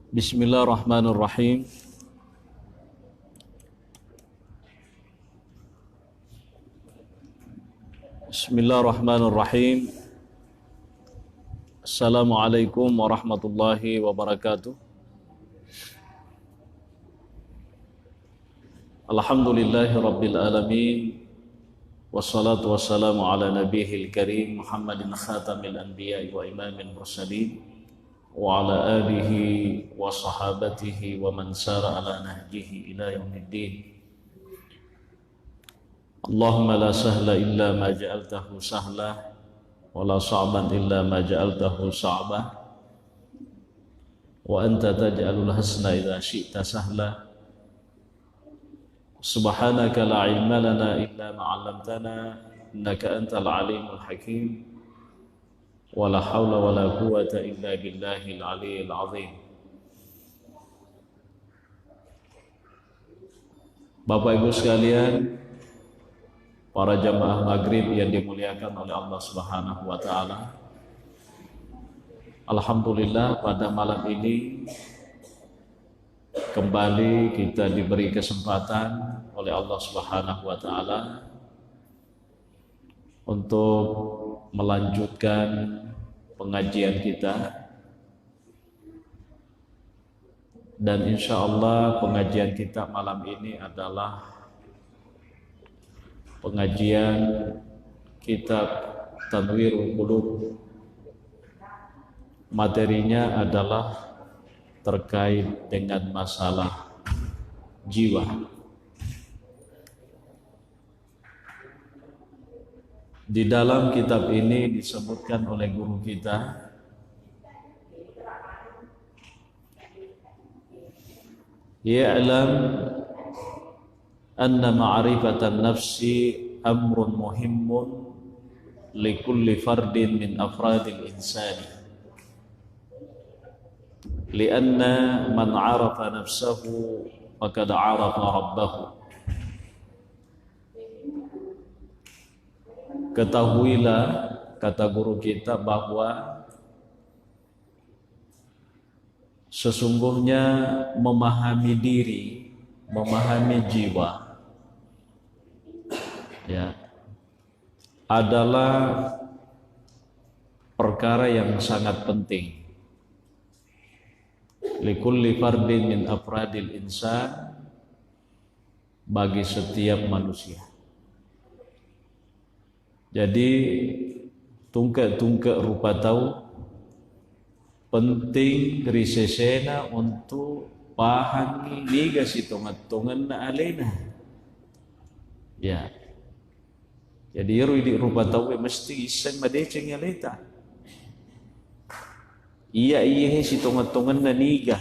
Bismillahirrahmanirrahim. Bismillahirrahmanirrahim. Assalamualaikum warahmatullahi wabarakatuh. Alhamdulillahi rabbil alamin. Wassalatu wassalamu ala nabiyil karim Muhammadin khatamil anbiya'i wa imamil mursalin wa ala alihi wa sahabatihi wa man sara ala nahjihi ila yaumiddin. Allahumma la sahla illa ma ja'altahu sahla wa la sa'ban illa ma ja'altahu sa'ba wa anta taj'alul hasna idza syi'ta sahla. Subhanaka la ilma lana illa ma 'allamtana innaka antal alimul hakim. Wala haula wala quwata illa billahil aliyyil azim. Bapak Ibu sekalian, para jamaah maghrib yang dimuliakan oleh Allah Subhanahu wa taala. Alhamdulillah pada malam ini kembali kita diberi kesempatan oleh Allah Subhanahu wa taala untuk melanjutkan pengajian kita, dan insya Allah pengajian kita malam ini adalah pengajian kitab Tanwirul Qulub. Materinya adalah terkait dengan masalah jiwa. Di dalam kitab ini disebutkan oleh guru kita ya'lam anna ma'rifatan nafsi amrun muhimmun likulli fardin min afradil insani lianna man 'arafa nafsahu faqad 'arafa rabbahu. Ketahuilah, kata guru kita, bahwa sesungguhnya memahami diri, memahami jiwa, ya, adalah perkara yang sangat penting. Likulli fardin min afradil insan, bagi setiap manusia. Jadi tungkak rupa tahu penting risesena untuk pahami niga sitongan-tongan na alena. Ya. Jadi rupa tahu mesti isang madeceng aleta. Iya sitongan-tongan na niga.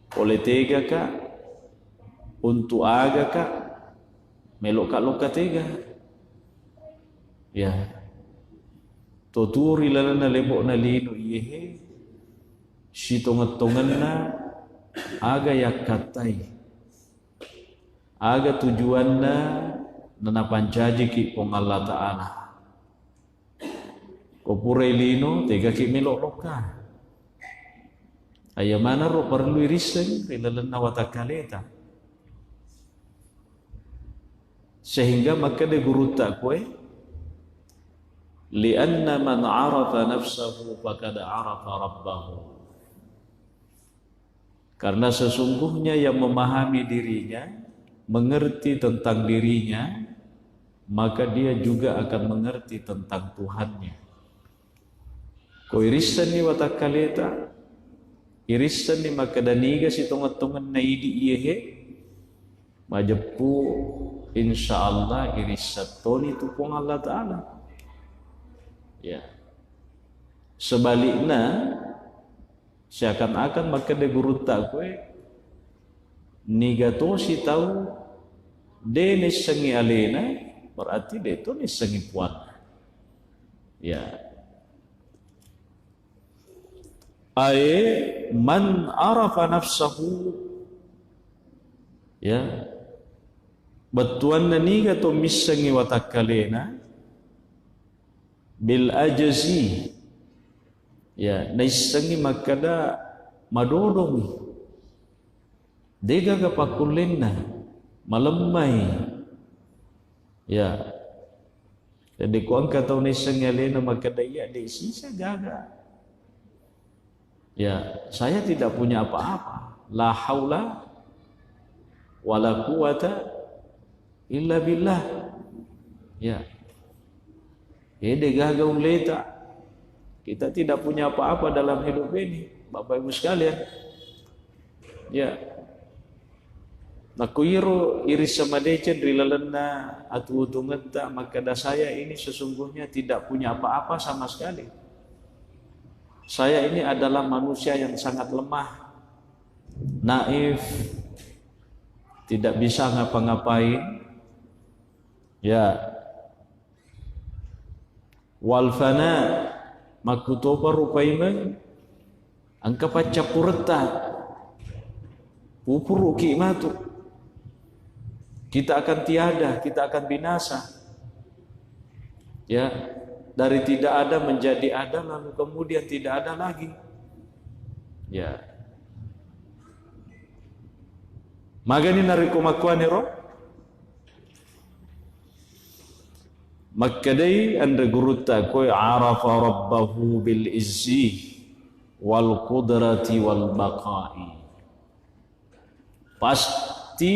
Poletega ka, untuk aga ka, melok ka tega. Ya, toturi lalana lebok na lino iyehe, sitongat-tongan na aga yakatay, aga tujuan na nanapancaji ki pong Allah Ta'ala. Kopure lino tega ki melok-loka. Ayamana ro perlu iriseng lalana watakaleta. Sehingga maka de guru takwe lianna man 'arafa nafsahu faqad 'arafa rabbahu. Karena sesungguhnya yang memahami dirinya, mengerti tentang dirinya, maka dia juga akan mengerti tentang Tuhannya. ko irisan ni watakaleta irisan ni makadaniga si tungat-tungan na idi iyehe majepu insyaallah irisatoni tupung Allah Ta'ala. Ya. Sebaliknya seakan-akan maka de guruta kue nigato si tahu de nisengi alena berarti de to nisengi puan. Ya. Ai man arafa nafsahu ya batuan niga to misengi watakalena bil ajzi ya naisengi makada madodongi dega kapakulenna malemai ya jadi ko angka tau naisengi alena makada ya de sisa gaga ya saya tidak punya apa-apa la haula wala quwata illa billah ya ede gagau leta kita tidak punya apa-apa dalam hidup ini Bapak Ibu sekalian ya nakuiro iris sama decen rilalena atu utungeta maka saya ini sesungguhnya tidak punya apa-apa sama sekali. Saya ini adalah manusia yang sangat lemah, naif, tidak bisa ngapa-ngapain. Ya, wal fana makutoba rupaiman angka pacapurta pupuru kimatu kita akan tiada, kita akan binasa. Ya, dari tidak ada menjadi ada lalu kemudian tidak ada lagi. Ya. Magani nariku makwani ro makkadai anda guruta koi arafa rabbahu bil izzi wal qudrati wal baqai. Pasti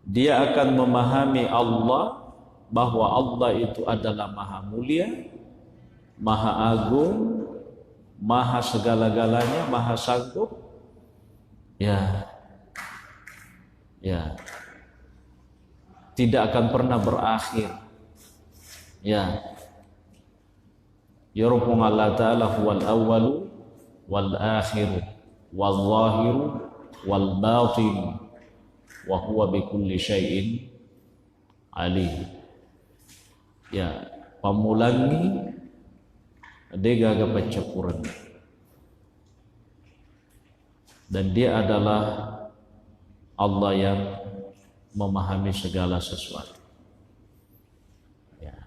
dia akan memahami Allah bahwa Allah itu adalah maha mulia, maha agung, maha segala-galanya, maha sanggup. Ya. Ya. Tidak akan pernah berakhir. Ya. Yarupung Allah Ta'ala huwal awwalu wal akhiru wal zahiru wal batinu wa huwa bikulli syai'in alim. Ya, pamulangi dega gapacapuran. Dan dia adalah Allah yang memahami segala sesuatu. Ya.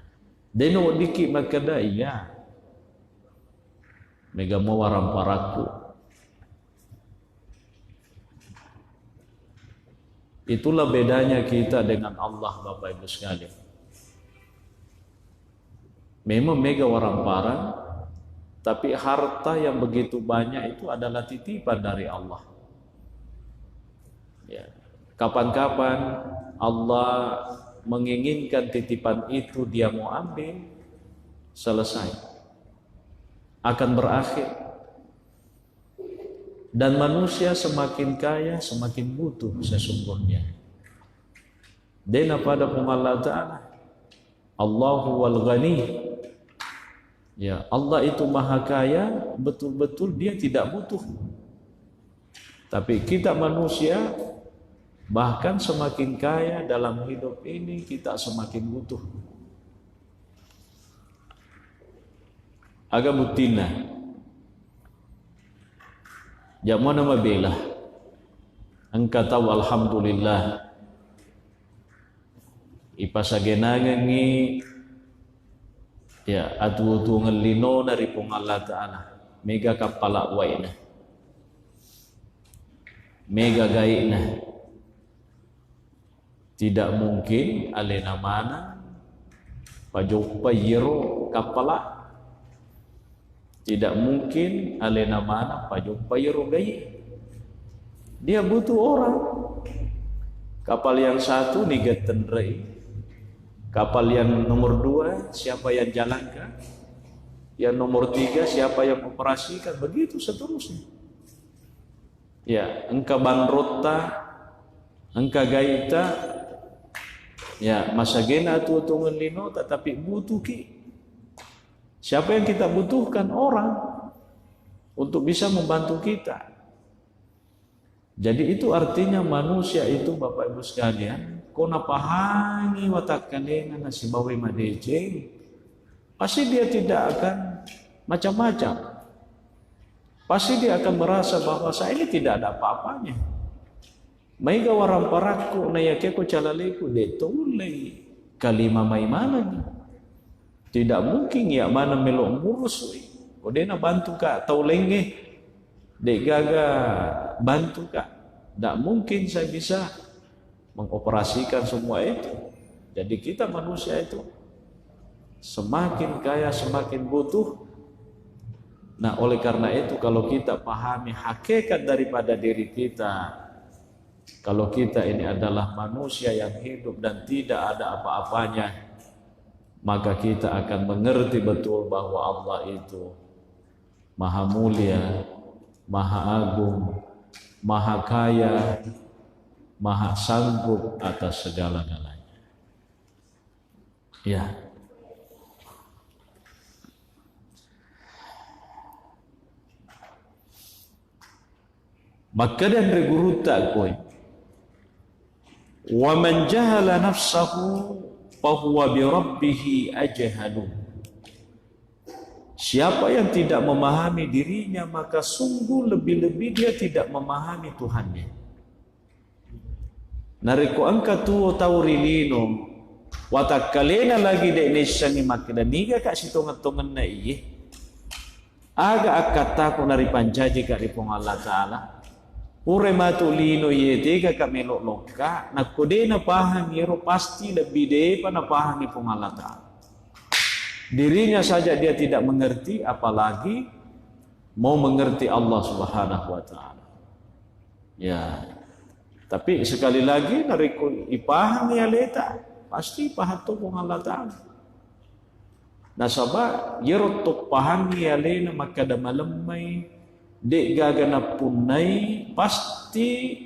Deno diki makada iya. Mega mawaram paraku. Itulah bedanya kita dengan Allah Bapak Ibu sekalian. Memang mega waramparang, tapi harta yang begitu banyak itu adalah titipan dari Allah. Ya. Kapan-kapan Allah menginginkan titipan itu dia mau ambil, selesai, akan berakhir. Dan manusia semakin kaya semakin butuh sesungguhnya. Dena pada Allah Ta'ala Allahu wal ghani. Ya, Allah itu maha kaya, betul-betul dia tidak butuh. Tapi kita manusia bahkan semakin kaya dalam hidup ini kita semakin butuh. Agak butina. Jamana mabelah. Engkau tahu alhamdulillah. Ipasagenangangi ya atu-atu ngelino dari pung Allah Ta'ala mega kapala waina mega gaina tidak mungkin alena mana pajoppa yero kapala tidak mungkin alena mana pajoppa yero gai dia butuh orang. Kapal yang satu nigaten rei. Kapal yang nomor 2 siapa yang jalankan? Yang nomor 3, siapa yang operasikan, begitu seterusnya. Ya, engka bandrota, engka gaita, ya masagena tu tungan lino, tetapi butuh ki. Siapa yang kita butuhkan? Orang untuk bisa membantu kita. Jadi itu artinya manusia itu, Bapak Ibu sekalian, kona pahangi watak kalena nasi bawe madejeng, pasti dia tidak akan macam-macam. Pasti dia akan merasa bahwa saya ini tidak ada apa-apanya. Maiga warang paraku na yake ko calaleku detulei kalima mai mana. Tidak mungkin ya mana melok ngurus. Odena bantu kak taulenge dek gaga bantu kak. Tidak mungkin saya bisa mengoperasikan semua itu. Jadi kita manusia itu semakin kaya semakin butuh. Nah, oleh karena itu kalau kita pahami hakikat daripada diri kita, kalau kita ini adalah manusia yang hidup dan tidak ada apa-apanya, maka kita akan mengerti betul bahwa Allah itu Maha Mulia, Maha Agung, Maha Kaya, Maha Sanggup atas segala-galanya. Ya. Maka dan reguru tak koi. Wa man jahala nafsahu fahuwa bi rabbih ajhalu. Siapa yang tidak memahami dirinya, maka sungguh lebih-lebih dia tidak memahami Tuhannya. Nariko angka tuo taurilino watakalena lagi de nesangi makda niga kak sitongan-tongan na iye. Aga akata ko nari panjaji ka ripong Allah Ta'ala. Ure matu lino ye tega kami loka nak kode na paham yero pasti lebih de na paham ipong Allah Ta'ala. Dirinya saja dia tidak mengerti, apalagi mau mengerti Allah Subhanahu wa Ta'ala. Ya. Tapi sekali lagi nariku ipaham ya leta pasti paham tu pong Allah Ta'ala. Nasaba yero tok paham ya lena maka da malamay dek gagana punai, pasti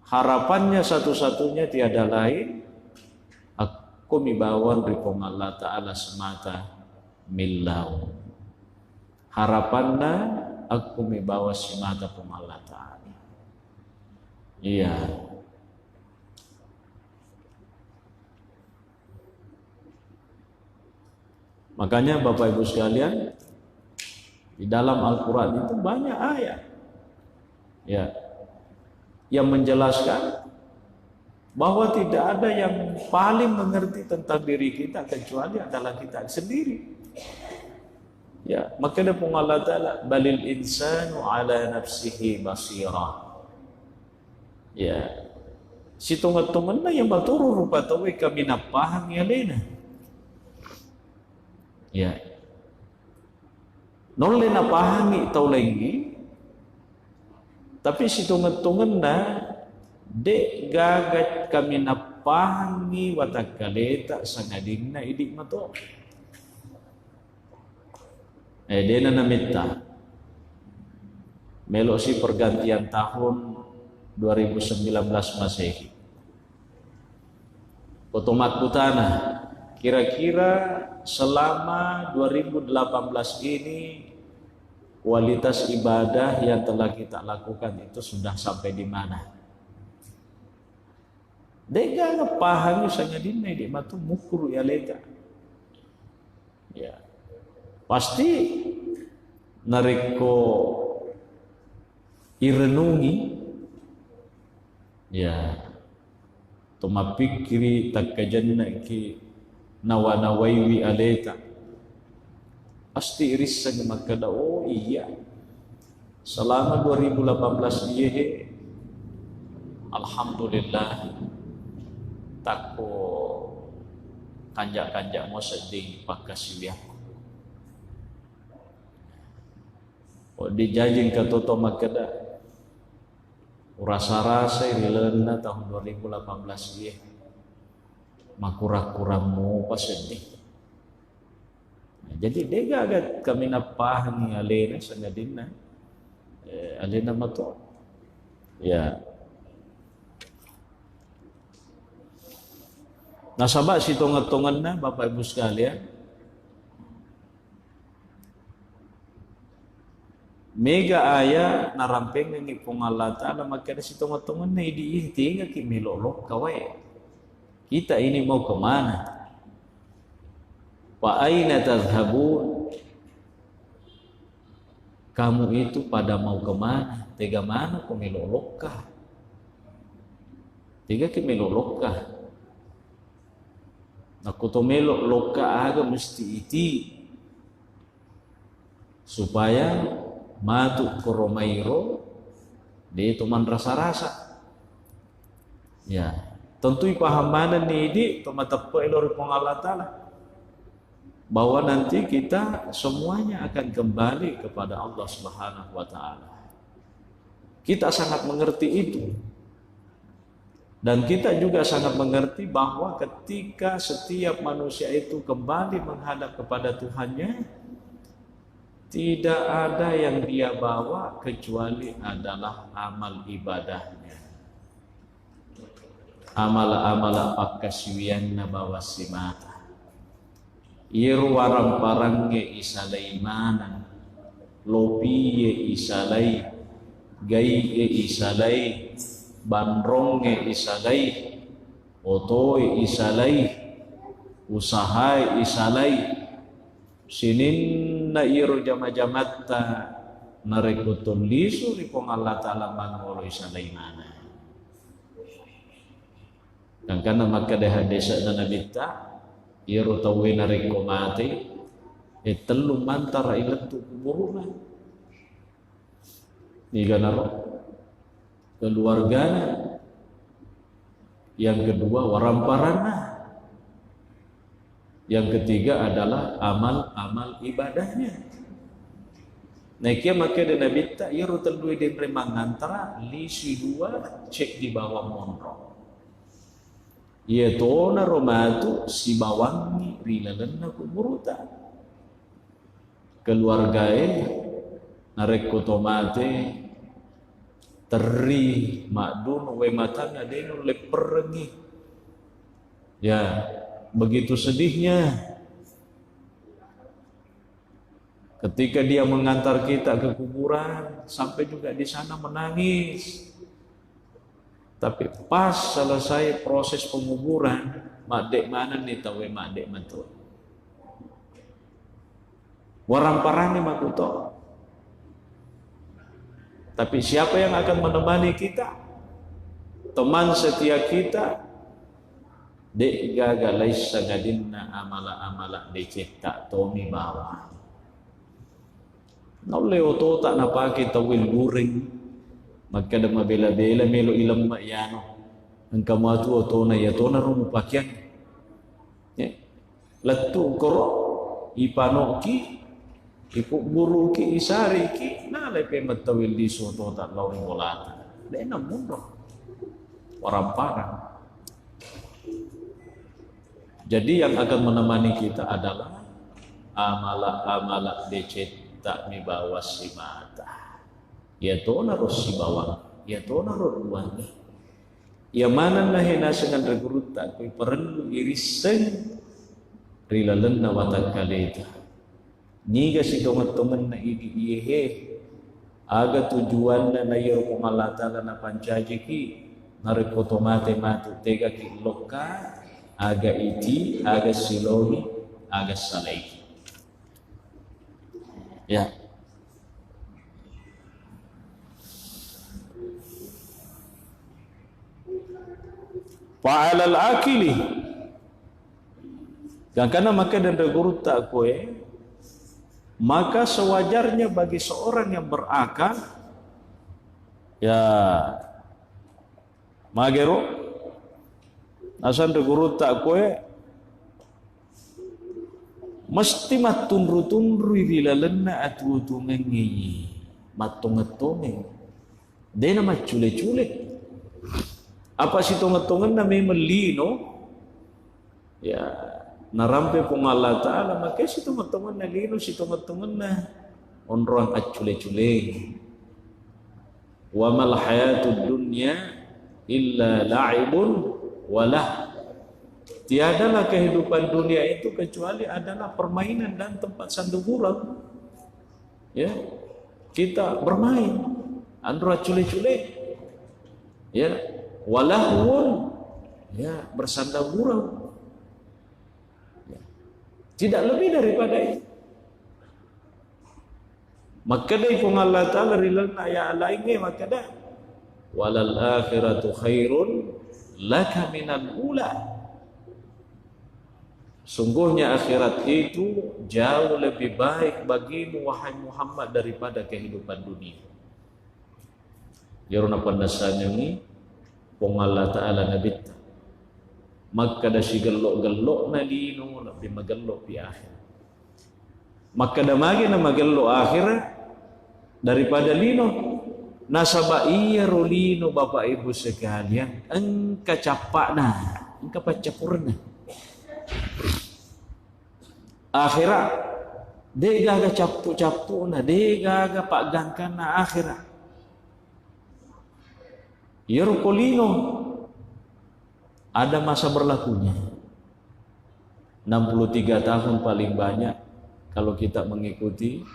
harapannya satu-satunya tiada lain aku mibawan ripong Allah Ta'ala semata millau. Harapannya aku mibawa semata pong Allah Ta'ala. Iya. Makanya Bapak Ibu sekalian, di dalam Al-Quran itu banyak ayat ya, yang menjelaskan bahwa tidak ada yang paling mengerti tentang diri kita kecuali adalah kita sendiri. Ya, maka ada Allah Ta'ala balil insanu ala nafsihi basirah. Ya, si tungat-tungan na yang baturu rupa tawe kami napahang ya lena. Ya, nolle na pahangi taulengi, tapi si tungan-tungan na de gagat kami na pahangi watak kaleta sa ngading na idik mato. De na namita melo si pergantian tahun 2019 Masehi. Otomat putana kira-kira selama 2018 ini kualitas ibadah yang telah kita lakukan itu sudah sampai di mana? Dega ngepahami sanya dinai di matu mukur ya leta. Ya. Pasti nariko irenungi ya tumapikiri takkajanna ki nawa-nawaiwi aleta. Pasti iris sa magkada, oh iya. Selama 2018 iye, alhamdulillah, tako kanjak-kanjak mo sedih pagkasibya. O dijajing katoto magkada, rasa-rasa irilan na tahun 2018 iye. Makura-kura mo pa sedih. Jadi dega agak kami napah ni alena sangadina. Alena mato. Ya. Nasabak si tongan-tongan na Bapak Ibu sekalian. Mega aya narampeng ni pong Allah Ta'ala maka si tongan-tongan na idiihti nga kimilolok kawai. Kita ini mau kemana? Wa aina tadhhabun? Kamu itu pada mau kemana? Tega mana kumilolok kah? Tega kimilolok kah? Aku to melok loka aga mesti iti supaya matu koromairo dia teman rasa-rasa. Ya, tentu pahaman ni di tomatepe ilori Allah Ta'ala bahwa nanti kita semuanya akan kembali kepada Allah Subhanahu wa Ta'ala. Kita sangat mengerti itu. Dan kita juga sangat mengerti bahwa ketika setiap manusia itu kembali menghadap kepada Tuhannya, tidak ada yang dia bawa kecuali adalah amal ibadahnya. Amal-amal pakasiwianna bawa simata. Iru waram-parange isalaimanan, lopiye isalai, gaye isalai, bandronge isalai, otoy isalai, usahai isalai, sinin na iro jama-jamatta narekutun lisu ripong Allah Ta'ala mangolo isalai mana. Dan karena maka deha desa na nabita, iro tawi narekomate, telu mantara ilatu kuburunan. Niga naro. Keluarganya, yang kedua waramparana, yang ketiga adalah amal-amal ibadahnya. Nekia maka dan Nabi tak ia rutan dua dan remang antara lisi dua cek di bawah monro. Ia tona romatu si bawangi rilalan aku buruta. Keluargae narek kotomate teri makdun we matana denu leperengi. Ya, begitu sedihnya ketika dia mengantar kita ke kuburan, sampai juga di sana menangis. Tapi pas selesai proses penguburan, makdek mana nih tahu makdek mantu. Waramparane makuto. Tapi siapa yang akan menemani kita? Teman setia kita. Dek gaga laisa gadinna amala-amala dicipta tomi bawa. Naule oto tak napaki tawil guring. Maka da mabela-bela melo ilam mayano. Ang kamatu oto na yato na rumupakyan. Latu koro ipanoki ipu guru ki isari ki nalay pe matawil di soto tak lawing bolata. Dena mundo. Waramparang. Jadi yang akan menemani kita adalah amala-amala decet tak mi bawa si mata. Ya tona ros si bawang, ya tona roruan. Ya mana na hinasangan regruta ko'y perlu iriseng rilalen na watak kalita. Niga si tongan-tongan na iihe aga tujuan na nayro kong Allah Ta'ala na pancaji ki narekoto mate-mate tega ki loka aga iti, aga silohi, aga salai. Ya. Fa'alal akili. Dan karena maka dan guru tak kue, maka sewajarnya bagi seorang yang berakal, ya, magero, asan guru tak kue, mesti matunru-tunru rilalena atu tumengi, matungetongeng, dena macule-cule. Apa si tonget-tongen na may melino? Ya, narampe pong Allah Ta'ala maka si teman-teman na lino si teman-teman na onrong at cule-cule wa mal hayatud dunya illa la'ibun walah. Tiadalah kehidupan dunia itu kecuali adalah permainan dan tempat sandu gurau. Ya, kita bermain andra cule-cule, ya, walahun, ya, bersanda gurau, ya. Tidak lebih daripada itu. Maka dari pun Allah Ta'ala rilana ya lainnya maka dah walal akhiratu khairun laka minal ula. Sungguhnya akhirat itu jauh lebih baik bagimu wahai Muhammad daripada kehidupan dunia. Yaruna pandasanya ni pong Allah Ta'ala nabita. Maka dah si gelok-gelok na lino lebih magelok di akhir. Maka dah magi na magelok akhirat daripada lino. Nasaba iya rolino bapak ibu sekalian. Engka capak na, engka pacapurna. Akhirat dia gaga capu-capu na, dia gaga pagangkan na akhirat. Yerukolino ada masa berlakunya 63 tahun paling banyak kalau kita mengikuti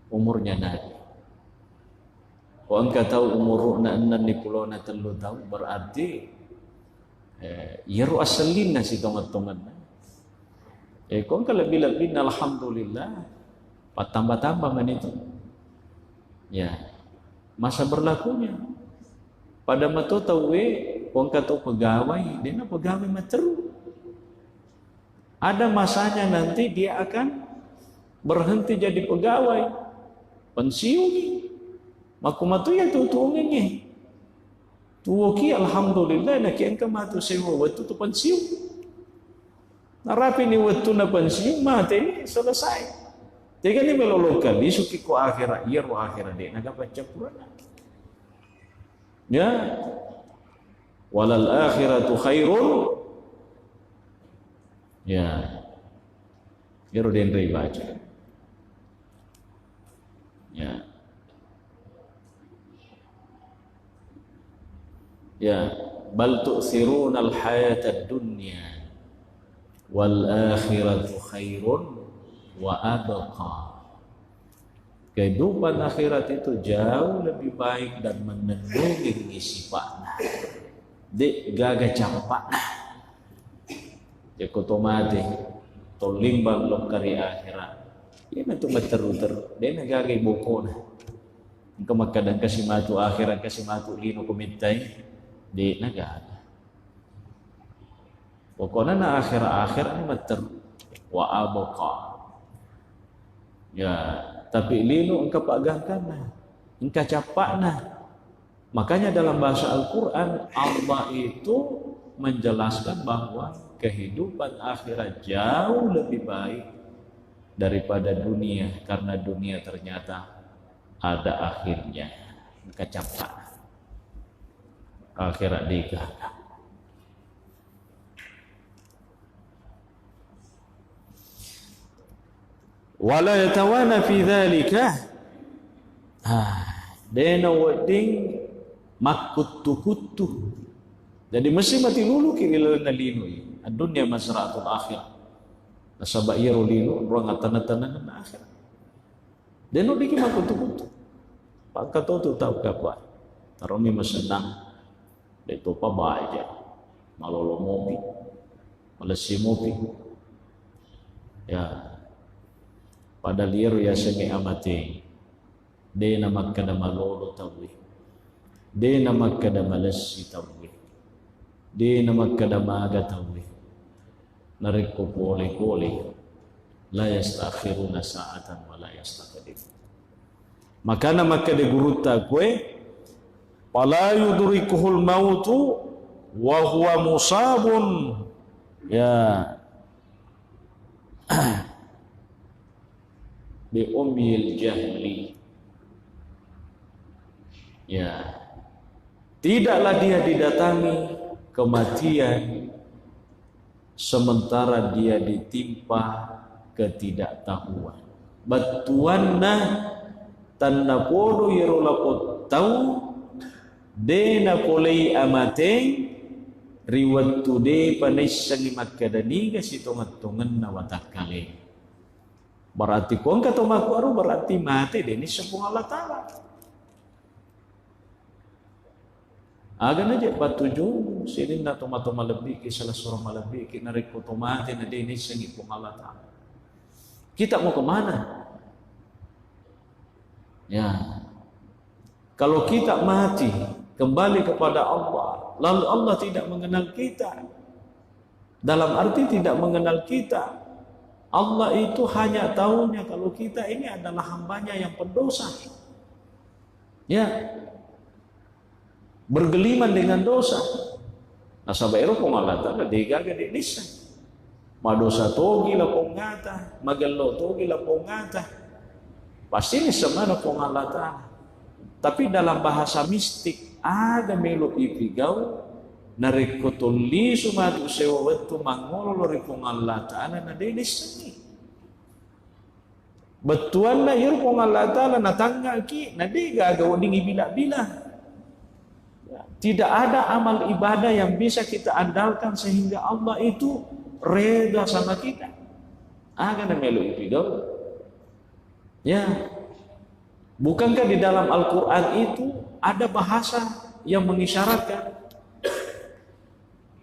umurnya Nabi. Kalau engkau tahu umur na 63 tahun berarti yeru asalin na si teman-teman. Kau kalau lebih alhamdulillah tambah-tambah man itu. Ya, masa berlakunya. Pada mata tahu kau tahu pegawai, dia nak pegawai materu. Ada masanya nanti dia akan berhenti jadi pegawai, pensiun. Maku matu ya tu tuungnya. Tuoki alhamdulillah nak engkau matu sewa waktu tu pensiun. Narapi ni waktu na pensiun mati ni selesai. Tiga ni melolokan isuki ko akhirat iya ro akhirat de naga baca Quran. Ya. Walal akhiratu khairun. Ya. Iro den rei baca. Ya. Ya, bal tu'thiruna al-hayata ad-dunya wal akhiratu khairun wa abqa. Kehidupan akhirat itu jauh lebih baik dan menenungi sifatnya. Dek gaga campak. Jeko tomate tolimbang lokari akhirat. Ini tu meteru-teru. Dia gaga bokona. Engkau makadang kasih matu akhirat kasih matu lino komentai. Di negara. Pokoknya na akhir ni mater wa abqa. Ya, tapi lino engkau pagangkan nah, engkau capak nah. Makanya dalam bahasa Al-Quran Allah itu menjelaskan bahwa kehidupan akhirat jauh lebih baik daripada dunia karena dunia ternyata ada akhirnya. Engkau capak akhirat digagal. Wala yatawana fi dhalika dena wading makuttu. Jadi mesti mati lulu kiri lana lino dunia masra'atul akhir nasaba iru lino ruang tanah-tanah na akhir deno diki makuttu pagka to tahu kapwa taromi masenang itu pa baja malolo mopi malasi mopi ya pada liru ya senge amati de na makkada malolo tawi de na makkada malasi tawi de na makkada maga tawi nariko pole la yastakhiruna sa'atan wa la yastaqdim makana makkada gurutta kue fala yudrikuhul mautu wa huwa musabun ya bi ummil jahli ya tidaklah dia didatangi kematian sementara dia ditimpa ketidaktahuan. Batuanna tanna podo yerolapot tahu dena polei amate riwattu de panissangi makkadani ga sitongat-tongan na watakale. Berarti kong katomaku aru berarti mate deni sepung Allah Ta'ala. Agan aja batuju silin na toma-toma lebih ki salah surah malebih ki narik otomate na deni sangi pung Allah Ta'ala. Kita mau kemana? Ya, kalau kita mati kembali kepada Allah, lalu Allah tidak mengenal kita, dalam arti tidak mengenal kita, Allah itu hanya tahunya kalau kita ini adalah hambanya yang pendosa, ya, bergeliman dengan dosa. Nasabairo kung Allah Ta'ala digaga di lisan. Madosa togi la pongata, magallo togi la pongata. Pasti ini semana pong Allah Ta'ala. Tapi dalam bahasa mistik ada melo ipigau narikotuli sumatu sewatu mangolo ripong Allah Ta'ala na delis ni. Betuan na yur pong Allah Ta'ala natangga ki na di gagawa ding ibila-bila. Tidak ada amal ibadah yang bisa kita andalkan sehingga Allah itu reda sama kita. Aga na melo ipigau. Ya. Bukankah di dalam Al-Quran itu ada bahasa yang mengisyaratkan?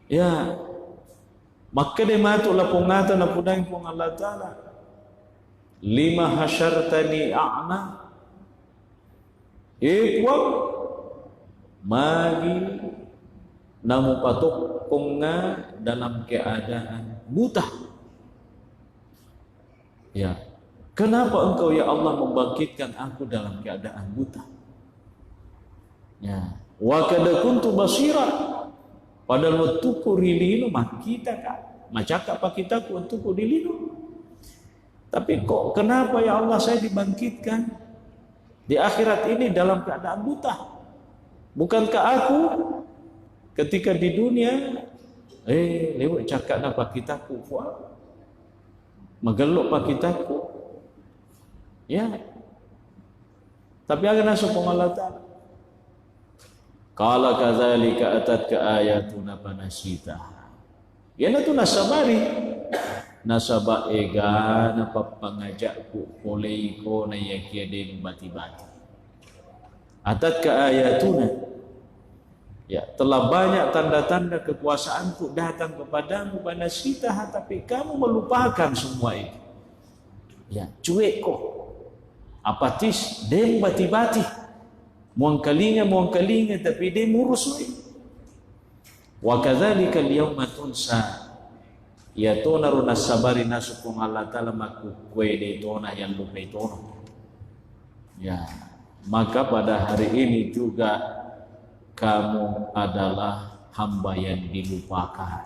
Ya. Maka de matu la pongata na pudang pong Allah Ta'ala. Lima hasyartani a'ma. Ikwam magi namu patok konga dalam keadaan buta. Ya, kenapa engkau ya Allah membangkitkan aku dalam keadaan buta? Ya, wa kada kuntu basira. Padahal waktu ku rilino makita ka, macaka pakitaku untuk ku dilino. Tapi kok kenapa ya Allah saya dibangkitkan di akhirat ini dalam keadaan buta? Bukankah aku ketika di dunia lewat cakap na pakitaku kuat magelok pakitaku, ya, tapi agak nasib Allah Ta'ala kala kadzalika atatka ayatuna panasita yana tu nasabari nasaba ega na papangajakku polei ko na yakiade bati-bati atatka ayatuna. Ya, telah banyak tanda-tanda kekuasaanku datang kepadamu panasita, tapi kamu melupakan semua itu. Ya, cuek kok. Apatis, dem bati-bati. Muang kalinga tapi dem murusui. Wa kadzalika al-yawma tunsa. Ya tona runa sabari nasukung Allah Ta'ala maku kue de tona yang lupa tono. Ya, maka pada hari ini juga kamu adalah hamba yang dilupakan.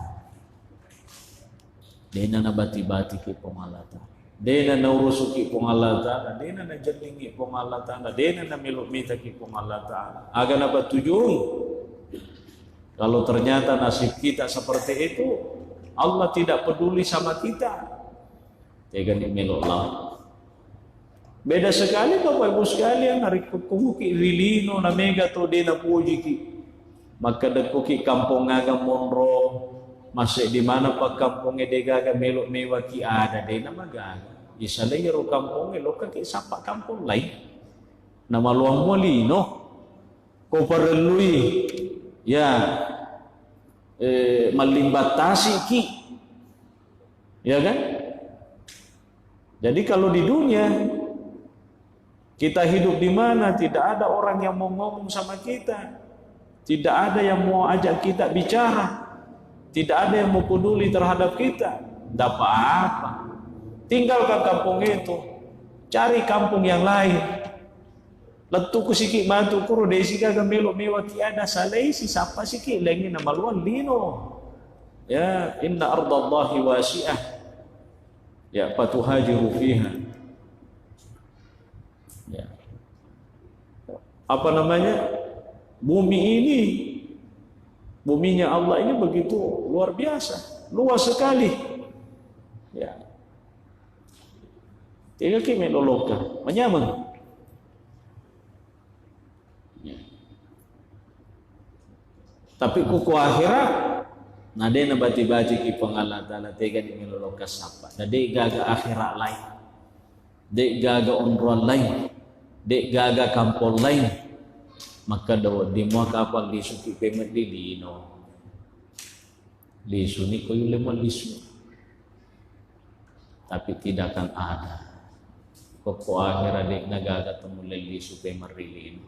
Dena na bati-bati ki pong Allah Ta'ala. Dena na urusuki pong Allah Ta'ala. Dena na jalingi pong Allah Ta'ala. Dena na milumita ki pong Allah Ta'ala. Aga na batujung. Kalau ternyata nasib kita seperti itu, Allah tidak peduli sama kita. Tega ni milullah. Beda sekali Bapak Ibu sekalian, hari kukuki rilino na mega to de na puji ki. Maka dekuki kampung ngaga monro masih di mana pa kampungnya de gaga melok mewa ki ada de na magaga. Isalay ro kampungnya lo ka ki sapa kampung lain. Nama luang molino ko perlui ya malimbatasi ki. Ya kan? Jadi kalau di dunia kita hidup di mana tidak ada orang yang mau ngomong sama kita, tidak ada yang mau ajak kita bicara, tidak ada yang mau peduli terhadap kita, tidak apa-apa. Tinggalkan kampung itu, cari kampung yang lain. Letuku sikit mantu kuro desi gaga melo mewa ki ada salai si sapa sikit lagi nama luan lino. Ya, inna ardallahi wasi'ah. Ya, patuhajiru fiha. Ya. Apa namanya? Bumi ini, buminya Allah ini begitu luar biasa. luas sekali. Ya. Tiga kimi loloka, menyamang. Ya. Tapi kuku akhirat, nade na bati-bati ki pangala ta'ala tiga ni loloka sapa. Nade gaga akhirat lain. Dek gaga umrah lain. Dek gaga kampol lain. Maka daw di mo kapal lisu ki pemet di lino. Lisu ni ko yung lemon lisu. Tapi tidak akan ada. Koko akhirnya dek nagaga temulai lisu pemet rilin.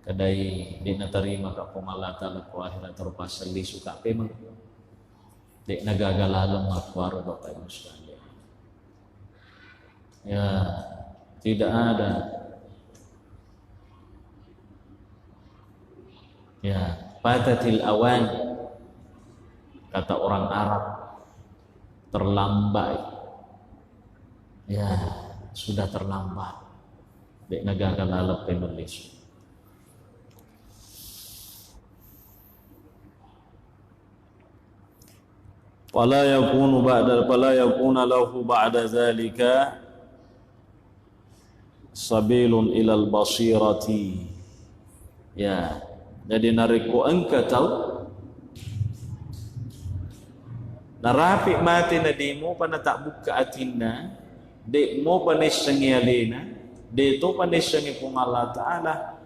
Kadai dek natarima ka pengalata ko akhirnya terpasal lisu ka pemet. Dek nagaga lalong makwaro Bapak Ibu sekalian. Ya, tidak ada. Ya, patatil awan, kata orang Arab, terlambat. Ya, sudah terlambat. Dek nagaga lalap penulis. Fala yakuna lahu ba'da zalika sabilun ilal basirati. Ya. Jadi nariku engkau tahu narapi mati nadimu pana tak buka atina dek mo panis sengialena de to panis sengi pung Allah Ta'ala,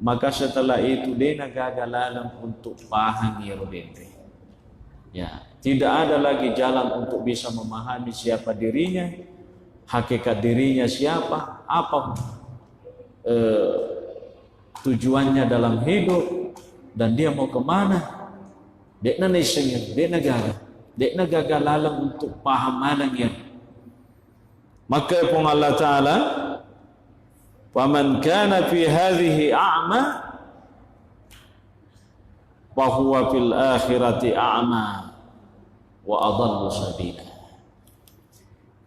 maka setelah itu dia nagagalalang untuk paham Yerodente. Ya, tidak ada lagi jalan untuk bisa memahami siapa dirinya, hakikat dirinya siapa, apa tujuannya dalam hidup, dan dia mau kemana. Dek na naisengir, dek nagagalalang untuk paham manangnya. Maka pun Allah Ta'ala, faman kana fi hadhihi a'ma fahuwa fil akhirati a'ma wa adallu sabila.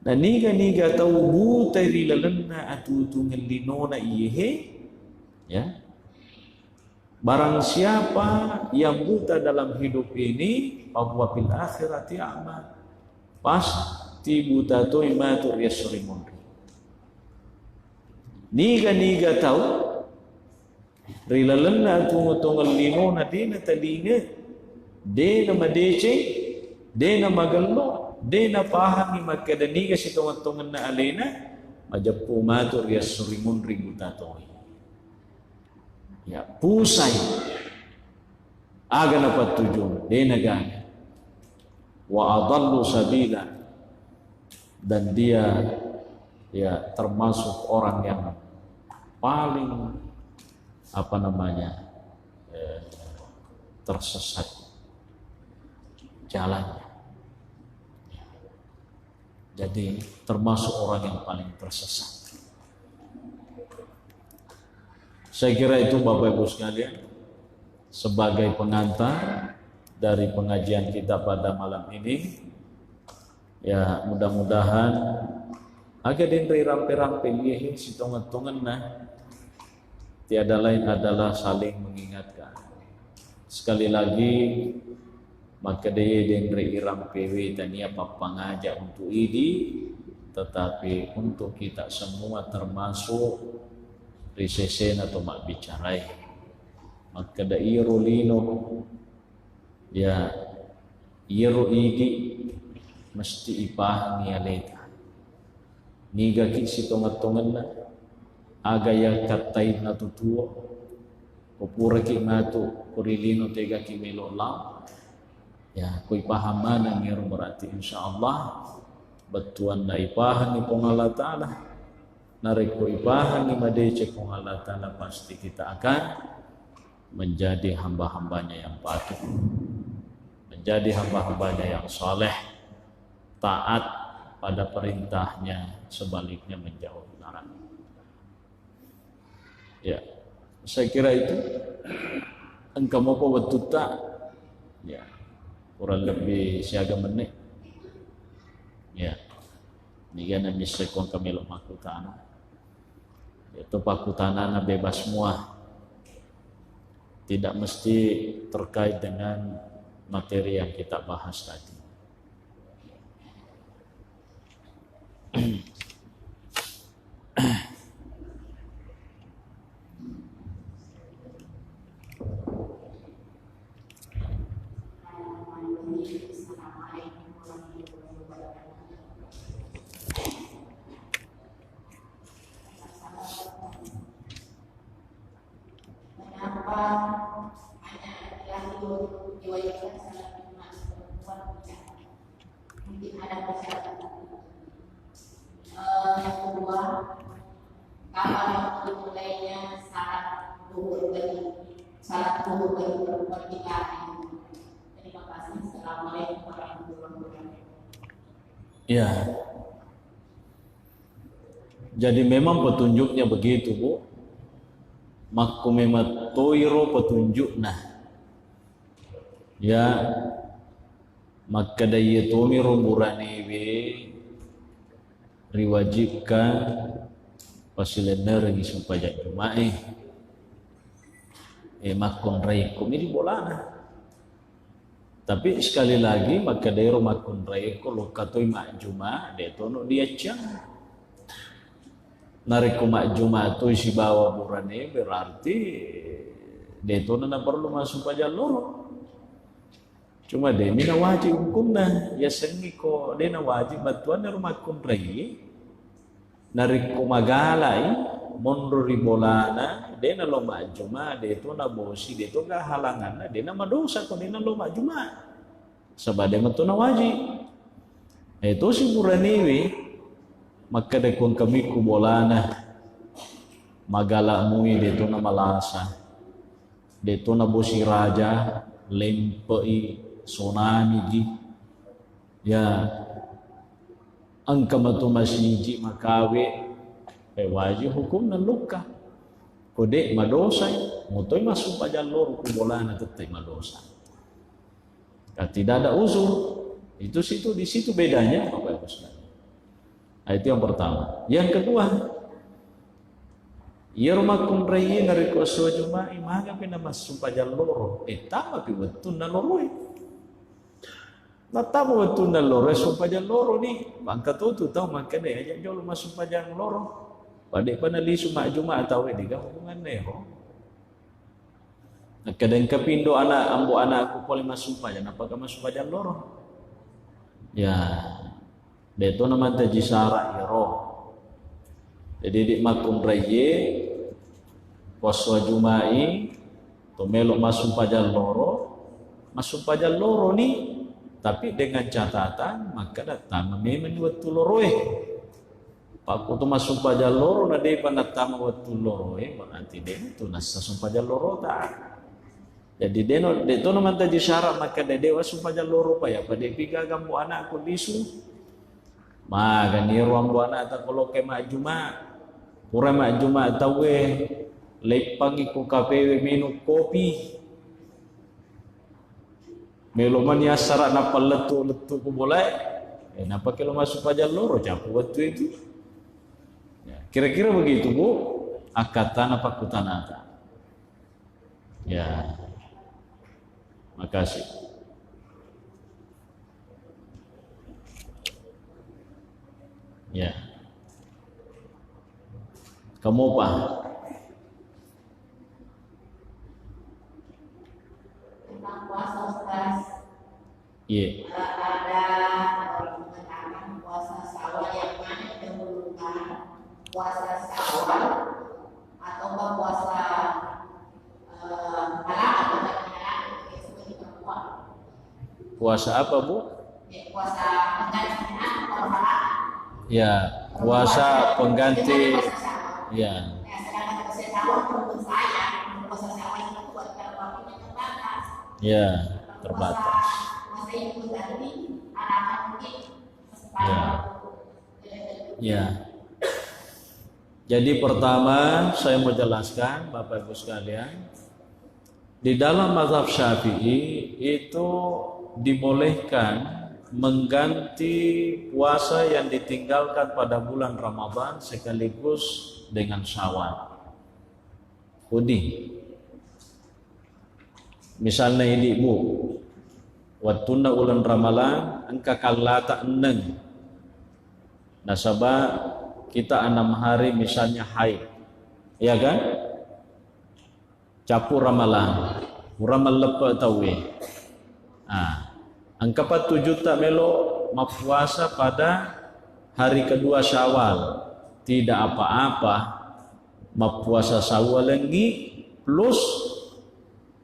Dan niga tahu buta rilalanna atutu ngelinona iyehe, ya. Barang siapa yang buta dalam hidup ini, bahwa fil akhirati a'ma, pasti buta tu imatur yasrimun. Niga tahu rilalanna tungal linona dina talinga, dina madece, dina magallo, dina pahami magkadaniga si tungan na alena, majapu matur yasrimun buta tu. Ya, pusai aga dapat tujuan dia negara wa adallu sabila, dan dia ya termasuk orang yang paling tersesat jalannya. Jadi termasuk orang yang paling tersesat. Saya kira itu Bapak Ibu sekalian sebagai pengantar dari pengajian kita pada malam ini. Ya, mudah-mudahan agak dindri rampe-rampe lihi sitongan-tongan nah tiada lain adalah saling mengingatkan. Sekali lagi maka dia dindri rampe tania papangajak untuk ini, tetapi untuk kita semua termasuk risesen atau mak bicarai, maka da iro lino ya iro idi mesti ipah nialeta niga ki sitongat-tongan na aga ya katain na tutuo kupura ki matu kurilino tega ki melolang ya kui pahaman ang iro berarti insyaallah batuan na ipahan ni pong Allah Ta'ala nariko ibahan ni madece kung Allah Ta'ala, pasti kita akan menjadi hamba-hambanya yang patuh, menjadi hamba-hambanya yang saleh, taat pada perintahnya, sebaliknya menjauh larangan. Ya, saya kira itu. Engkau mau betul tak? Ya, kurang lebih siaga menit. Ya, ini kan bisa kong kami lo makutana. Itu pakutanana bebas semua, tidak mesti terkait dengan materi yang kita bahas tadi. Ya. Jadi memang petunjuknya begitu, Bu. Makku memang toiro petunjuk nah. Ya, maka daya tomiro murani we riwajibkan pasilener lagi supaya jumai. Makun raikum ini bolana. Tapi sekali lagi maka daerah makun raiku lokatoi mak juma dia tono dia cang. Nariku mak juma tu si bawa burane berarti dia tono na perlu masuk pajak loro. Cuma dia mina wajib hukumna ya sengi ko dia na wajib batuan dari makun rai. Nariku magalai mundur ribolana dia na loma juma dia tu na bosi dia tu gak halangan dia na madosa ko dia na loma juma sebab dia tu na wajib itu si buraniwi maka dia kun kami ku bolana magala mui dia tu na malasa dia tu na bosi raja lempei sonami gi ya angka matu masiji makawe wajib hukum na luka kode madosa motoy masuk pa jalur kubolana tetay madosa tidak ada uzur itu di situ bedanya Bapak Ibu sekalian. Nah, itu yang pertama. Yang kedua yarmakum rayyi nariko sojuma imaga pina masuk pa jalur tama pi betul na loroi natamo betul na loroi suppa jalur ni bangka tu tahu makanya aja jolo masuk pa jalur pada panalisu mak juma atau di hubungan neho. Kadang kapindo anak ambo anak aku poli masuk aja, apakah masuk aja loro? Ya, deto nama taji sara iro. Jadi di makum raye poswa jumai to melok masuk aja loro nih, tapi dengan catatan maka datang memang waktu loroe. Paku tu masuk paja loro na dei panatama waktu loro berarti deno tu nasa sumpaja loro ta. Jadi deno de to naman taji syarat maka de dewa sumpaja loro pa ya pada piga gambo anak aku disu. Maka ni ruang bu anak ta koloke mak juma. Pura mak juma tawe lepang iku KPW minum kopi. Meloman ya syarat napa letu ku boleh. Napa kalau masuk paja loro capu waktu itu. Kira-kira begitu Bu, akatan apa kutanata. Ya, makasih. Ya, kamu apa? Tentang puasa Ustaz. Iya. Ada orang mengatakan puasa Syawal yang mana dahulukan? Puasa Syawal atau puasa halal atau halal seperti perempuan. Puasa apa Bu? Puasa pengganti atau halal. Ya, puasa pengganti. Ya. Sedangkan puasa Syawal menurut saya puasa Syawal itu buat waktunya terbatas. Ya, terbatas. Puasa yang pengganti anak-anak mungkin Ya. Ya. Jadi pertama saya mau jelaskan Bapak Ibu sekalian, di dalam mazhab Syafi'i itu dibolehkan mengganti puasa yang ditinggalkan pada bulan Ramadan sekaligus dengan Syawal. Udi. Misalnya ini Bu, wattuna ulan Ramalan angka kalata eneng. Nasabah kita 6 hari misalnya haid, ya kan? Capu ramalan, ramal lepa tawi. Angkapan 7 tak melo puasa pada hari kedua Syawal, tidak apa-apa puasa Syawal lagi plus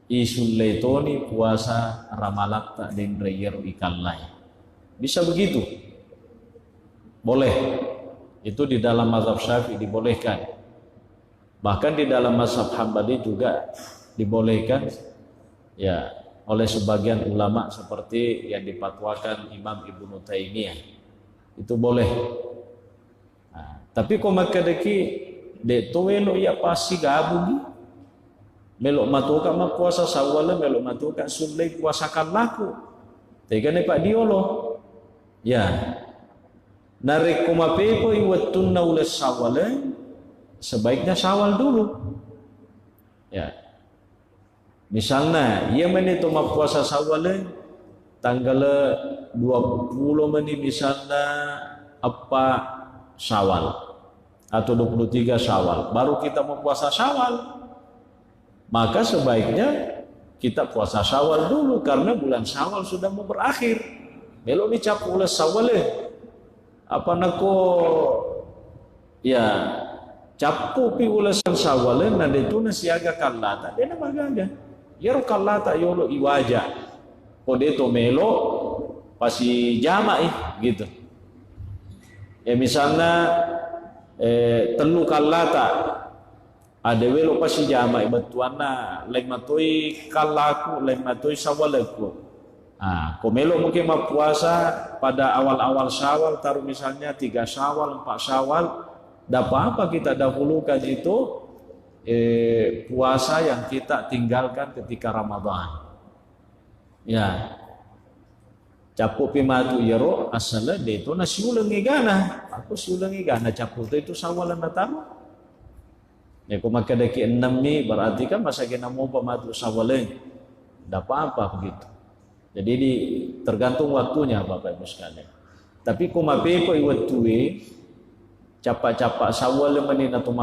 isul letoni puasa ramalak tak den reyer ikan lain. Bisa begitu? Boleh. Itu di dalam mazhab Syafi'i dibolehkan. Bahkan di dalam mazhab Hambali juga dibolehkan ya oleh sebagian ulama seperti yang dipatwakan Imam Ibnu Taimiyah. Itu boleh. Tapi kau makadeki de toelo ya pasti gabu melok matuka ma puasa Syawal melok matuka sulai puasa laku. Tegane Pak Diolo. Ya. Narik kumapepo iwattunna ulas Syawal, sebaiknya Syawal dulu. Ya. Misalnya, ia menit puasa Syawal tanggal 20 menit misalnya apa Syawal atau 23 Syawal, baru kita mau puasa Syawal. Maka sebaiknya kita puasa Syawal dulu karena bulan Syawal sudah mau berakhir. Belok dicap ulas Syawal apa nako ya capu pi ulasan Syawal nade tu nasiaga kalata dia nama gaga ya ro kalata yolo iwaja kode to melo pasi jama gitu ya misalnya telu kalata ada welo pasi jama betuana lain matoi kalaku lain matoi Syawalku. Komelo mungkin mau puasa pada awal-awal Syawal, taruh misalnya 3 Syawal, 4 Syawal, dapat apa kita dahulukan itu puasa yang kita tinggalkan ketika Ramadan. Ya, capu pimatu yero asal de itu nasi ulangi gana, aku siulangi gana capu itu Syawal na taruh. Ya, kau makan daki 6 ni berarti kan masa kita mau pematu Syawal, dapat apa begitu. Jadi ini tergantung waktunya Bapak Ibu sekalian. Tapi kumapepo iwatue capak-capak Syawal menin atau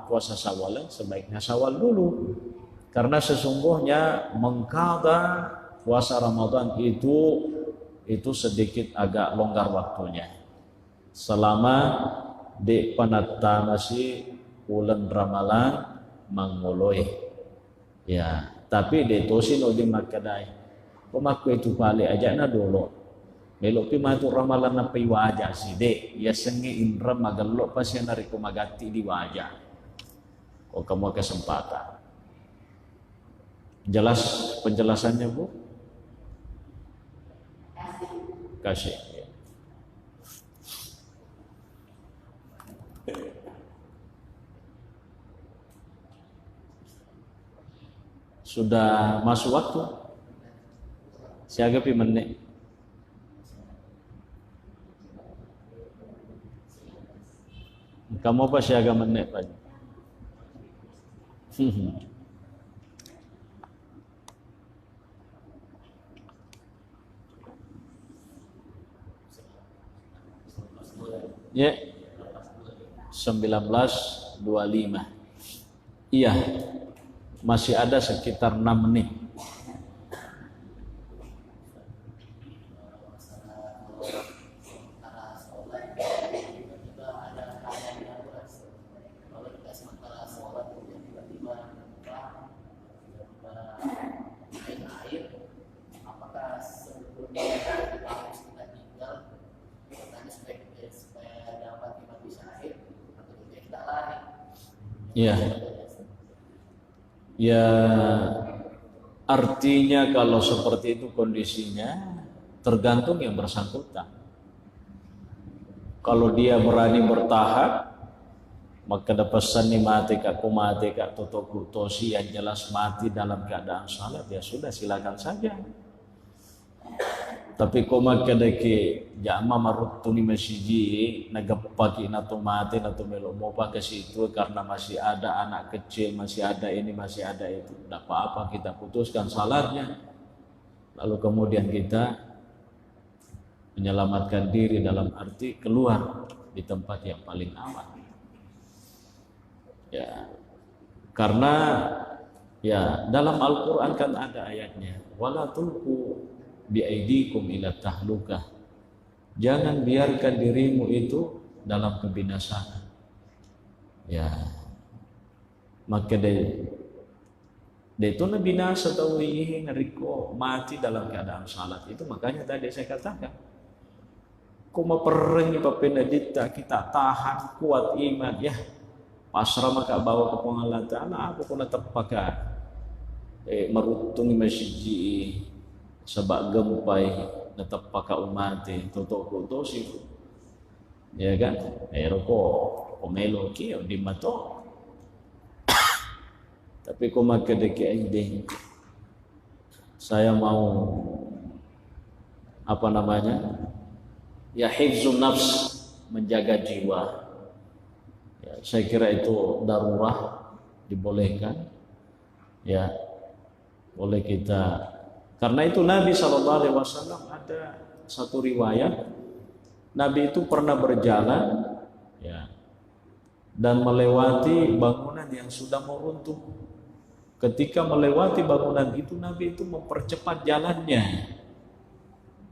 puasa Syawal sebaiknya Syawal dulu. Karena sesungguhnya mengkada puasa Ramadan itu sedikit agak longgar waktunya. Selama di panata masih bulan Ramalan mangoloi. Ya, tapi di tosin di makadai. Pemaku itu balik aja na dulu. Melok pi matu ramalan na pi wajah si de. Ya sengi indra magalok pas yang narik magati di wajah. Oh kamu kesempatan. Jelas penjelasannya Bu? Kasih. Ya. Sudah masuk waktu? Siaga pi menit. Kamu apa siaga menit Pak? Ya. 19.25. Iya. Masih ada sekitar 6 menit. Ya, ya artinya kalau seperti itu kondisinya tergantung yang bersangkutan. Kalau dia berani bertahan, maka pesan ni mati kak totoku tosi yang jelas mati dalam keadaan salat ya sudah silakan saja. Tapi koma kadake jama marut tuni masiji nagapaki nato mati nato melo mau pakai situ karena masih ada anak kecil, masih ada ini, masih ada itu. Tidak apa-apa kita putuskan salatnya. Lalu kemudian kita menyelamatkan diri dalam arti keluar di tempat yang paling aman. Ya, karena ya dalam Al-Quran kan ada ayatnya, wala tulqu biaidikum ila tahlukah. Jangan biarkan dirimu itu dalam kebinasaan. Ya, maka dia itu binasa tawihin riko mati dalam keadaan salat itu. Makanya tadi saya katakan, kuma pereng papenadita kita tahan kuat iman ya. Pasrah maka bawa ke pengalaman Ta'ala aku kena terpakai merutung masjid sebab gempai netap pakai umat tutuk sih ya kan rokok pomelo kio di mato tapi kau makan deki ide saya mau apa namanya ya hifzun nafs, menjaga jiwa. Ya, saya kira itu darurat, dibolehkan. Ya, boleh kita. Karena itu Nabi SAW ada satu riwayat, Nabi itu pernah berjalan, ya, dan melewati bangunan yang sudah mau runtuh. Ketika melewati bangunan itu, Nabi itu mempercepat jalannya.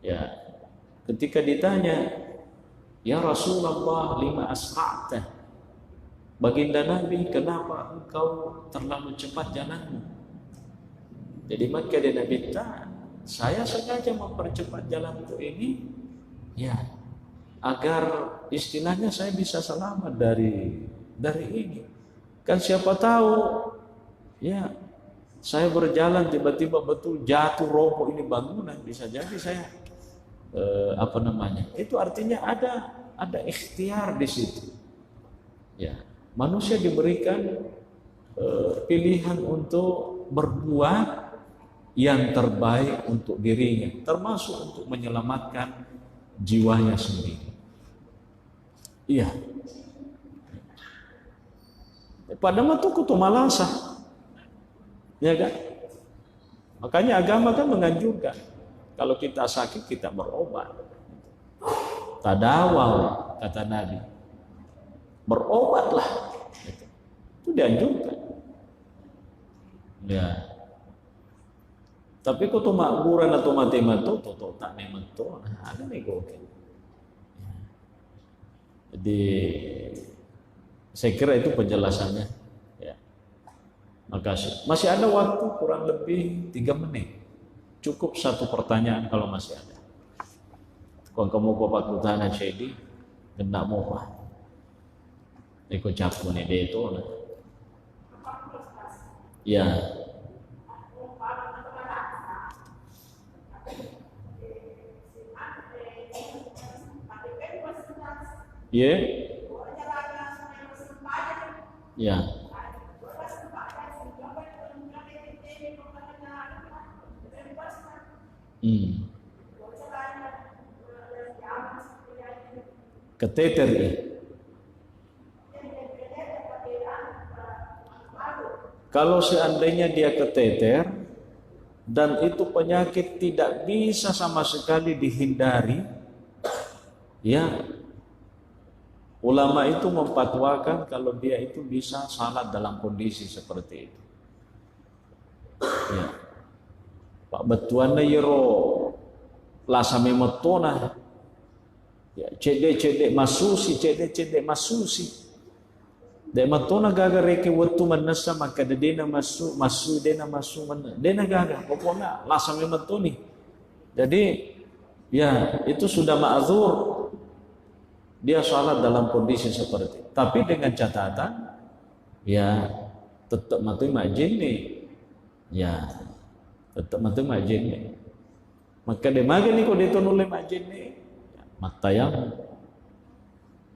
Ya, ketika ditanya, ya Rasulullah, lima asra'ta, baginda Nabi, kenapa engkau terlalu cepat jalanmu? Jadi maka dia Nabi, saya sengaja mempercepat jalanku ini, ya, agar istilahnya saya bisa selamat dari ini. Kan siapa tahu, ya, saya berjalan tiba-tiba betul jatuh roboh ini bangunan, bisa jadi saya apa namanya? Itu artinya ada ikhtiar di situ. Ya. Manusia diberikan pilihan untuk berbuat yang terbaik untuk dirinya, termasuk untuk menyelamatkan jiwanya sendiri. Iya. Padahal itu kutu malasa, ya kan? Makanya agama kan menganjurkan kalau kita sakit kita berobat. Tadawal kata Nabi. Berobatlah, itu dianjurkan. Ya. Tapi kau tuh makburan atau mati-mati, tuh tak memang tuh ada nih gokil. Jadi saya kira itu penjelasannya. Ya. Makasih. Masih ada waktu kurang lebih 3 menit. Cukup satu pertanyaan kalau masih ada. Kalau kamu kau pakai tanah jadi, kena mau apa? Ikut capun ini itu lah. Ya. Ya. Ya. Keteter ya. Kalau seandainya dia keteter dan itu penyakit tidak bisa sama sekali dihindari, ya ulama itu memfatwakan kalau dia itu bisa salat dalam kondisi seperti itu. Ya. Pak betuanna yero lasame metona. Ya, cedek masusi. Dek matona gaga reke waktu manasa maka dena masu dena masu mana dena gaga pokoknya lasame matoni. Jadi ya itu sudah ma'zur dia salat dalam kondisi seperti itu. Tapi dengan catatan ya tetap mati majini ya tetap mati majini. Maka dia magani kok ditonule majini mata yang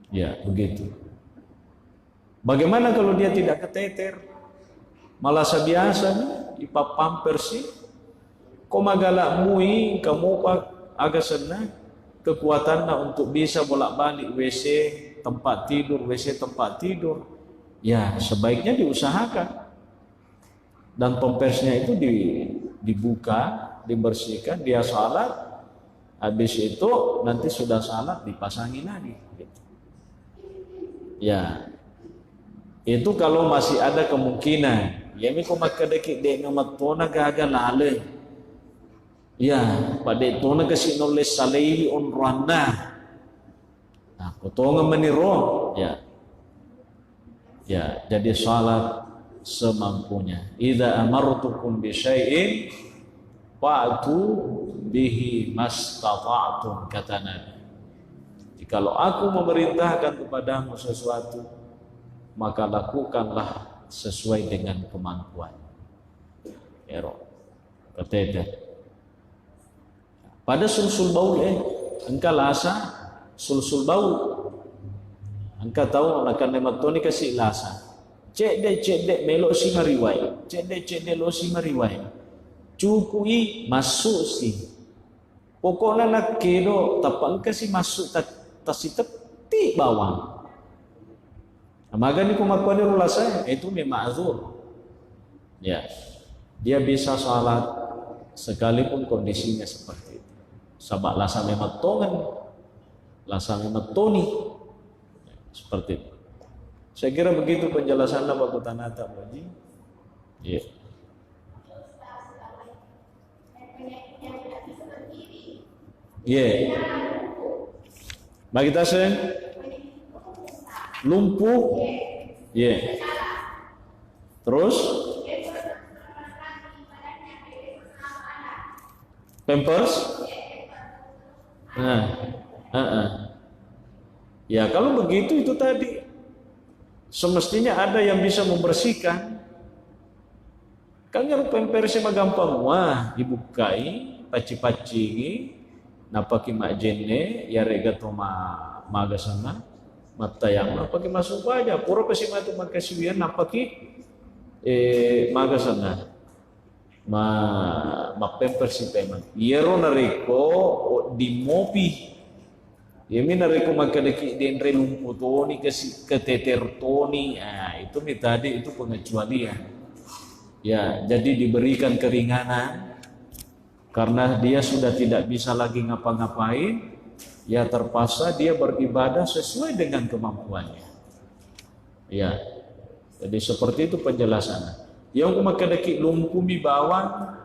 ya begitu. Bagaimana kalau dia tidak keteter? Malah biasa nih, ipa pampersi. Kau magala mui, kamu agak senang kekuatannya untuk bisa bolak-balik WC tempat tidur. Ya sebaiknya diusahakan. Dan pampersnya itu dibuka, dibersihkan, dia salat. Habis itu nanti sudah salat dipasangin lagi. Gitu. Ya, itu kalau masih ada kemungkinan. Ya, mi ko makadaki de ngamatona gagal lale. Ya, pada tona kasi nulis salili on rana. Nah, kotonga meniro. Ya. Ya, jadi salat semampunya. Idza amartukum bi syai'in fa'tu bihi mastata'tum, kata Nabi. Jikalau aku memerintahkan kepadamu sesuatu, maka lakukanlah sesuai dengan kemampuan. Ero. Kata pada sulsul baul engkau lasa sulsul baul. Engkau tahu akan nematoni kasih lasa. Cek dek melok si mariwai. Cek dek lo si mariwai. Cukui masuk si. Pokoknya nak kedo tapang kasih masuk tasi tepi bawang. Maka ni kemampuan dia lasa itu memang azur. Ya. Dia bisa salat sekalipun kondisinya seperti itu. Sabak lasa memang tongan, lasa memang toni, seperti itu. Saya kira begitu penjelasannya Pak Kutanata, Pak Haji. Iya. Iya. Bagi tasnya lumpuh. Iya. Terus Pampers. Ya kalau begitu itu tadi semestinya ada yang bisa membersihkan. Kan yang pampersnya mah gampang, wah dibukai paci-paci napaki mak jenne ya rega toma maga sana mata yang napaki masuk aja pura pasi matu makasiwian napaki maga sana ma pampersi payment yero nariko di mopi yemi nariko makadeki denre lumputoni ketetertoni itu nih tadi itu pengecualian ya, jadi diberikan keringanan karena dia sudah tidak bisa lagi ngapa-ngapain ya, terpaksa dia beribadah sesuai dengan kemampuannya ya, jadi seperti itu penjelasannya. Yang kumakadaki lumpumi bawang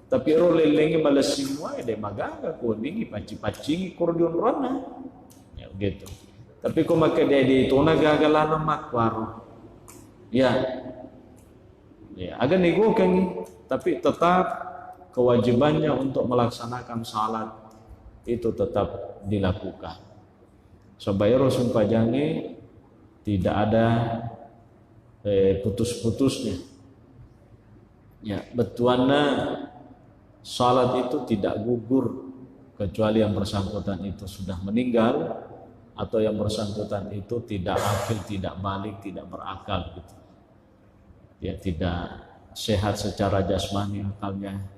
tapi ro lelenge malas semua de magaga kuningi paci-pacingi kordion rona ya gitu. Tapi kumakade di tona gagalana makwaro ya agak nego kan, tapi tetap kewajibannya untuk melaksanakan salat itu tetap dilakukan supaya sumpah jange tidak ada putus-putusnya. Ya, betuana salat itu tidak gugur kecuali yang bersangkutan itu sudah meninggal atau yang bersangkutan itu tidak akil, tidak balik, tidak berakal gitu. Ya, tidak sehat secara jasmani akalnya.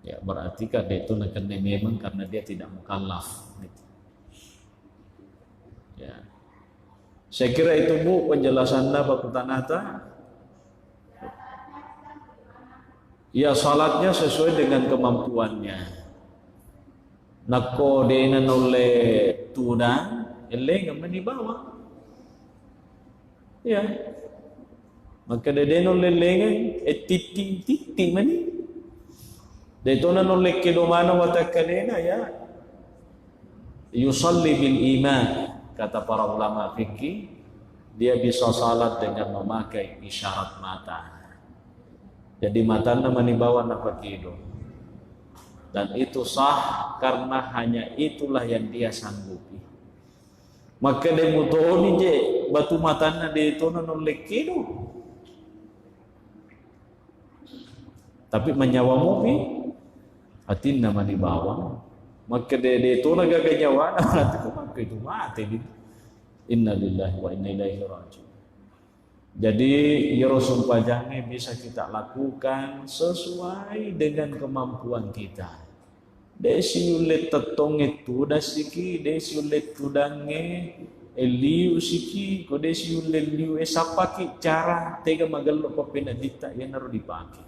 Ya, berarti kan itu nekene memang karena dia tidak mukallaf gitu. Ya. Saya kira itu Bu penjelasannya Pak Kutanata. Ya, salatnya sesuai dengan kemampuannya. Nako denan oleh tudang, eleng mani bawa. Ya. Maka denan oleh lengan, titi mani. Detonan oleh kedomana watakalena ya. Yusalli bil iman, kata para ulama fikih, dia bisa salat dengan memakai isyarat mata. Jadi matanya manibawa nafakido. Dan itu sah karena hanya itulah yang dia sanggupi. Maka dia mutoni je batu matanya dia itu nolek kido. Tapi menyawa mubi hatinna manibawa. Maka dia itu naga nyawa nanti kemakai itu mati. Inna lillahi wa inna ilaihi raji'un. Jadi Rasul pajange bisa kita lakukan sesuai dengan kemampuan kita. Desi ulet tetong itu dasiki, desi ulet tudange eliu siki, ko desi ulet liu sapaki cara tega magalo papinadita yang harus dipakai.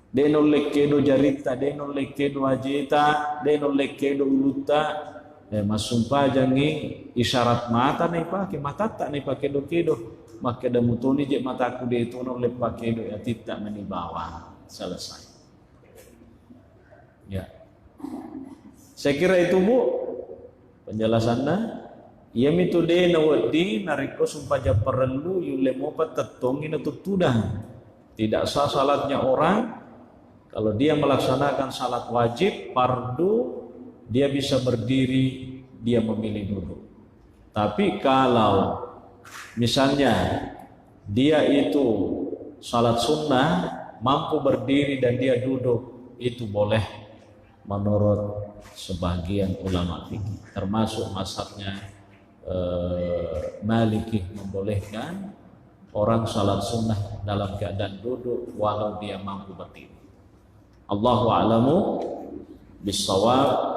Deno lekedo jarita, deno lekedo ajeta, deno lekedo uluta, Mas sumpah jangi isyarat mata nih pakai mata tak nih pakai do maka ada mutuni je mataku dia itu oleh pakai do ya tidak menibawa selesai. Ya, saya kira itu Bu penjelasannya. Ia mitu de nawadi nariko sumpah ja perlu yule mopa tetongi na tutudang. Tidak sah salatnya orang kalau dia melaksanakan salat wajib fardu, dia bisa berdiri, dia memilih duduk. Tapi kalau misalnya dia itu salat sunnah mampu berdiri dan dia duduk, itu boleh menurut sebagian ulama fikih, termasuk mazhabnya Maliki membolehkan orang salat sunnah dalam keadaan duduk walau dia mampu berdiri. Allahu a'lamu bis-shawab.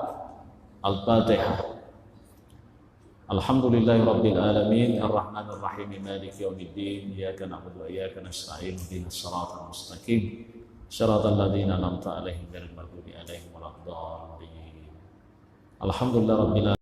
Al-Fatihah. Alhamdulillahi rabbil alamin arrahmanir rahim maliki yaumiddin iyyaka na'budu wa iyyaka nasta'in ihdinas siratal mustaqim siratal ladzina an'amta 'alaihim ghairil maghdubi 'alaihim waladdallin. Alhamdulillah rabbil alamin.